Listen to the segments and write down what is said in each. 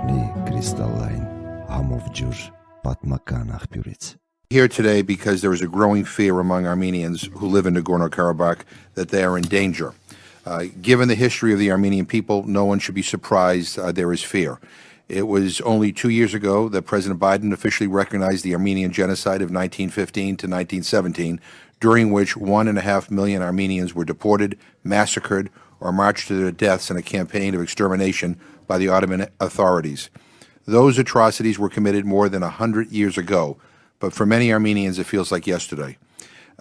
մի կրիստալային համով ջուր պատմական աղբյուրից. Here today because there is a growing fear among Armenians who live in Nagorno-Karabakh that they are in danger. Given the history of the Armenian people, no one should be surprised there is fear. It was only 2 years ago that President Biden officially recognized the Armenian genocide of 1915 to 1917, during which 1.5 million Armenians were deported, massacred, or marched to their deaths in a campaign of extermination by the Ottoman authorities. Those atrocities were committed more than 100 years ago, but for many Armenians it feels like yesterday.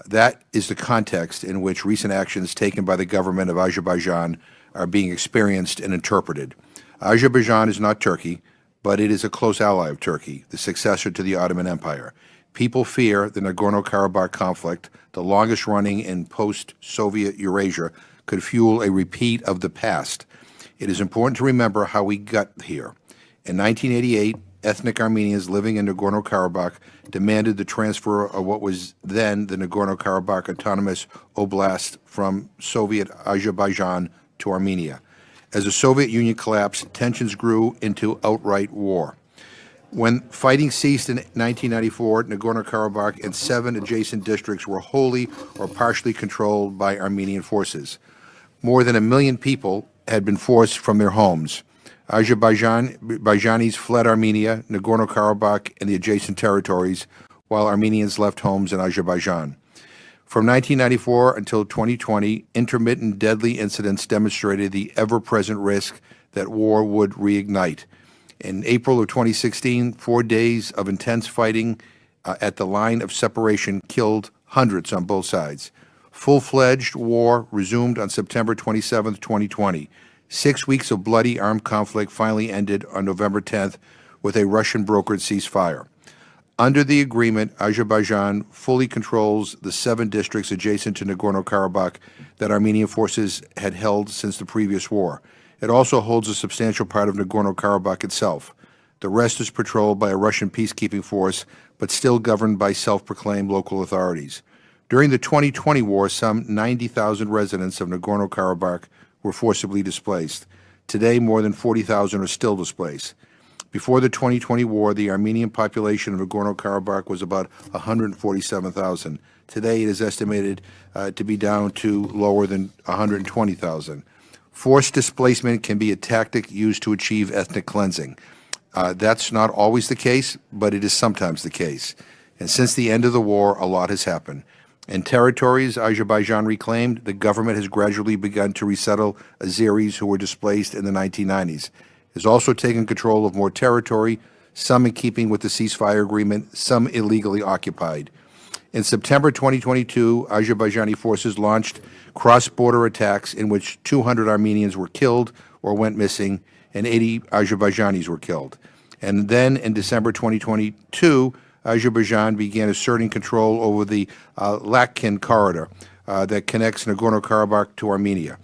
That is the context in which recent actions taken by the government of Azerbaijan are being experienced and interpreted. Azerbaijan is not Turkey, but it is a close ally of Turkey, the successor to the Ottoman Empire. People fear the Nagorno-Karabakh conflict, the longest running in post-Soviet Eurasia, could fuel a repeat of the past. It is important to remember how we got here. In 1988, ethnic Armenians living in Nagorno-Karabakh demanded the transfer of what was then the Nagorno-Karabakh Autonomous Oblast from Soviet Azerbaijan to Armenia. As the Soviet Union collapsed, tensions grew into outright war. When fighting ceased in 1994, Nagorno-Karabakh and 7 adjacent districts were wholly or partially controlled by Armenian forces. More than 1 million people had been forced from their homes. Azerbaijanis fled Armenia, Nagorno-Karabakh, and the adjacent territories, while Armenians left homes in Azerbaijan. From 1994 until 2020, intermittent deadly incidents demonstrated the ever-present risk that war would reignite. In April of 2016, 4 days of intense fighting at the line of separation killed hundreds on both sides. Full-fledged war resumed on September 27, 2020. 6 weeks of bloody armed conflict finally ended on November 10th with a Russian-brokered ceasefire. Under the agreement, Azerbaijan fully controls the 7 districts adjacent to Nagorno-Karabakh that Armenian forces had held since the previous war. It also holds a substantial part of Nagorno-Karabakh itself. The rest is patrolled by a Russian peacekeeping force, but still governed by self-proclaimed local authorities. During the 2020 war, some 90,000 residents of Nagorno-Karabakh were forcibly displaced. Today, more than 40,000 are still displaced. Before the 2020 war, the Armenian population of Nagorno-Karabakh was about 147,000. Today, it is estimated to be down to lower than 120,000. Forced displacement can be a tactic used to achieve ethnic cleansing. That's not always the case, but it is sometimes the case. And since the end of the war, a lot has happened. In territories Azerbaijan reclaimed, the government has gradually begun to resettle Azeris who were displaced in the 1990s. It has also taken control of more territory, some in keeping with the ceasefire agreement, some illegally occupied. In September 2022, Azerbaijani forces launched cross-border attacks in which 200 Armenians were killed or went missing, and 80 Azerbaijanis were killed. And then in December 2022, Azerbaijan began asserting control over the Lakhin corridor that connects Nagorno-Karabakh to Armenia.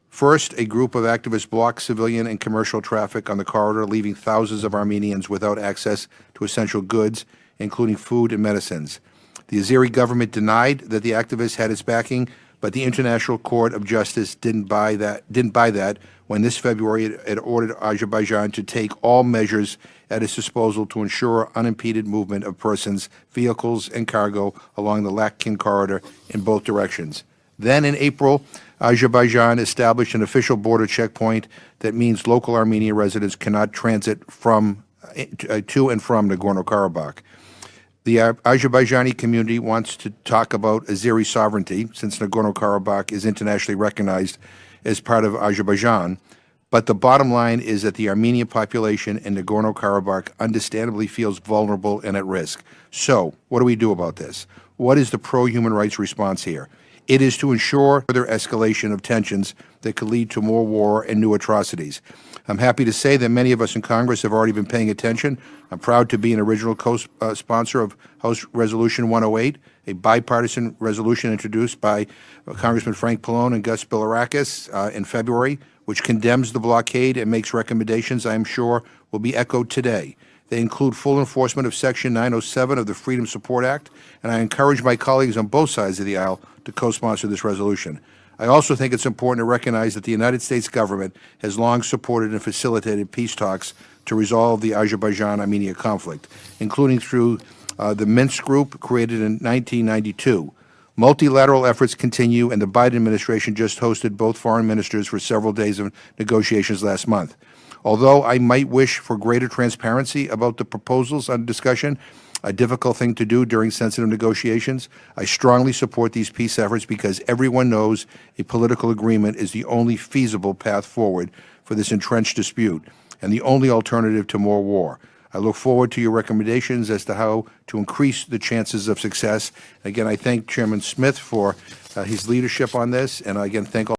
First, a group of activists blocked civilian and commercial traffic on the corridor, leaving thousands of Armenians without access to essential goods, including food and medicines. The Azeri government denied that the activists had its backing, but the International Court of Justice didn't buy that when this February it ordered Azerbaijan to take all measures at its disposal to ensure unimpeded movement of persons, vehicles, and cargo along the Lakhin corridor in both directions. Then in April, Azerbaijan established an official border checkpoint that means local Armenian residents cannot transit to and from Nagorno-Karabakh. The Azerbaijani community wants to talk about Azeri sovereignty, since Nagorno-Karabakh is internationally recognized as part of Azerbaijan. But the bottom line is that the Armenian population in Nagorno-Karabakh understandably feels vulnerable and at risk. So, what do we do about this? What is the pro-human rights response here? It is to ensure further escalation of tensions that could lead to more war and new atrocities. I'm happy to say that many of us in Congress have already been paying attention. I'm proud to be an original co-sponsor of House Resolution 108, a bipartisan resolution introduced by Congressman Frank Pallone and Gus Bilirakis in February, which condemns the blockade and makes recommendations I am sure will be echoed today. They include full enforcement of Section 907 of the Freedom Support Act, and I encourage my colleagues on both sides of the aisle to co-sponsor this resolution. I also think it's important to recognize that the United States government has long supported and facilitated peace talks to resolve the Azerbaijan-Armenia conflict, including through the Minsk Group created in 1992. Multilateral efforts continue, and the Biden administration just hosted both foreign ministers for several days of negotiations last month. Although I might wish for greater transparency about the proposals under discussion, a difficult thing to do during sensitive negotiations, I strongly support these peace efforts because everyone knows a political agreement is the only feasible path forward for this entrenched dispute and the only alternative to more war. I look forward to your recommendations as to how to increase the chances of success. Again, I thank Chairman Smith for his leadership on this, and I again thank all